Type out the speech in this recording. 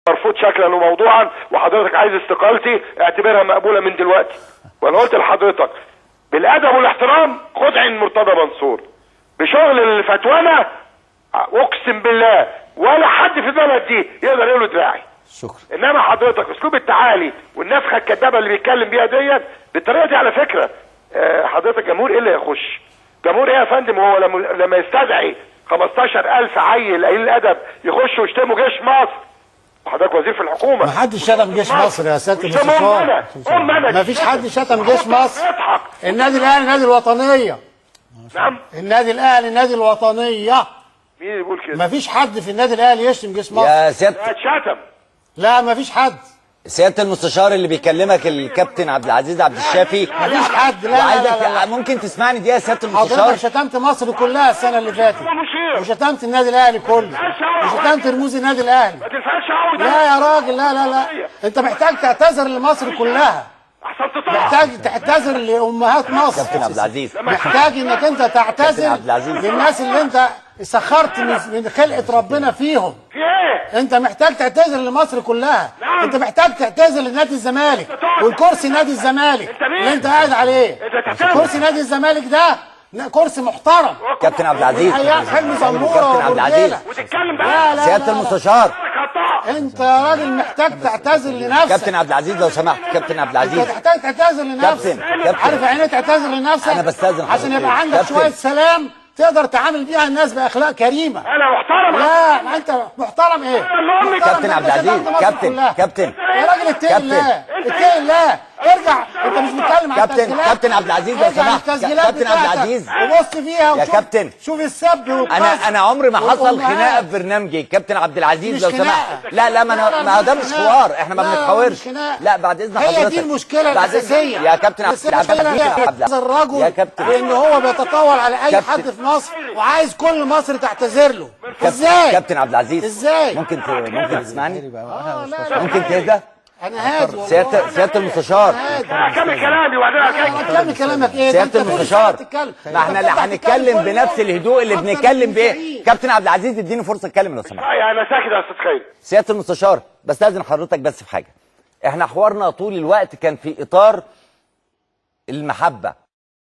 مرفوض شكلا وموضوعا، وحضرتك عايز استقالتي اعتبرها مقبوله من دلوقتي. وانا قلت لحضرتك بالادب والاحترام خد عين مرتضى منصور. بشغل الفتوانه اقسم بالله ولا حد في البلد دي يقدر يقول له دراعي. شكرا. انما حضرتك اسلوب التعالي والنفخه الكدابه اللي بيتكلم بيها ديت بالطريقه دي على فكره حضرتك جمهور ايه اللي يخش؟ جمهور ايه يا فندم؟ هو لما يستدعي 15,000 عيل قليل الادب يخشوا يشتموا جيش مصر، حضرتك وزير في الحكومه. ما حدش شتم جيش مصر يا سياده المستشار. ما فيش حد شتم جيش مصر. النادي الاهلي نادي الوطنيه. نعم. النادي الاهلي نادي الوطنيه. مين اللي بيقول كده؟ ما فيش حد في النادي الاهلي يشتم جيش مصر. يا سياده اتشتم. لا ما فيش حد. سياده المستشار اللي بيكلمك الكابتن عبد العزيز عبد الشافي. ما فيش حد. لا ممكن تسمعني دقيقه يا سياده المستشار؟ حضرتك شتمت مصر كلها السنه اللي فاتت وشتمت النادي الاهلي كله وشتمت رموز النادي الاهلي. ما تنفعش عوده. لا يا راجل، لا لا لا، انت محتاج تعتذر لمصر كلها. احسن تطلع. محتاج تعتذر لامهات مصر. كابتن عبد العزيز محتاج انك انت تعتذر عبد العزيز. للناس اللي انت سخرت من خلقه ربنا فيهم. في ايه؟ انت محتاج تعتذر لمصر كلها. نعم. انت محتاج تعتذر لنادي الزمالك والكرسي نادي الزمالك انت مين؟ اللي انت قاعد عليه. انت تعتذر. كرسي نادي الزمالك ده كرسي محترم. كابتن عبد العزيز حلمي زموره كابتن عبد العزيز وتتكلم بقى. لا لا سياده لا المستشار انت يا راجل محتاج تعتذر لنفسك. كابتن عبد العزيز لو سمحت. كابتن عبد العزيز انت محتاج تعتذر لنفسك. كابتن. عارف يعني ايه تعتذر لنفسك؟ انا بستاذن عشان حضرتك. يبقى عندك كابتن. شويه سلام تقدر تعامل بيها الناس باخلاق كريمه. انا محترم. لا ما انت محترم ايه؟ محترم كابتن ده عبد انت العزيز. شتمت مصر كابتن كلها. كابتن يا راجل اتقي كابتن. الله اتقي الله. ارجع، انت مش بتتكلم عن كابتن. التسجيلات. كابتن عبد العزيز لو ارجع سمحت. للتسجيلات كابتن عبد بتاعتك العزيز. وبص فيها وشوف. كابتن. شوف السب والقذف. انا عمري ما حصل والأمهات. خناقه في برنامجي. كابتن عبد العزيز مش لو خناقة. سمحت. لا ما ده مش خناقة. حوار، احنا ما لا، بنتحاورش. مش خناقة. لا بعد اذن حضرتك. هي دي المشكله بعد إذن- الاساسيه يا كابتن عبد العزيز. الرجل يا كابتن. لان هو بيتطاول على اي كابتن. حد في مصر وعايز كل مصر تعتذر له. ازاي؟ كابتن عبد العزيز ازاي؟ ممكن تسمعني؟ لا لا ممكن تهدى؟ انا هادي والله. سياده المستشار. كمل كلامي وبعدين كمل كلامك ايه؟ سياده المستشار ما احنا اللي هنتكلم بنفس الهدوء اللي بنتكلم بيه. كابتن عبد العزيز اديني فرصه اتكلم لو سمحت. انا ساكت يا استاذ خير. سياده المستشار بستاذن حضرتك بس في حاجه. احنا حوارنا طول الوقت كان في اطار المحبه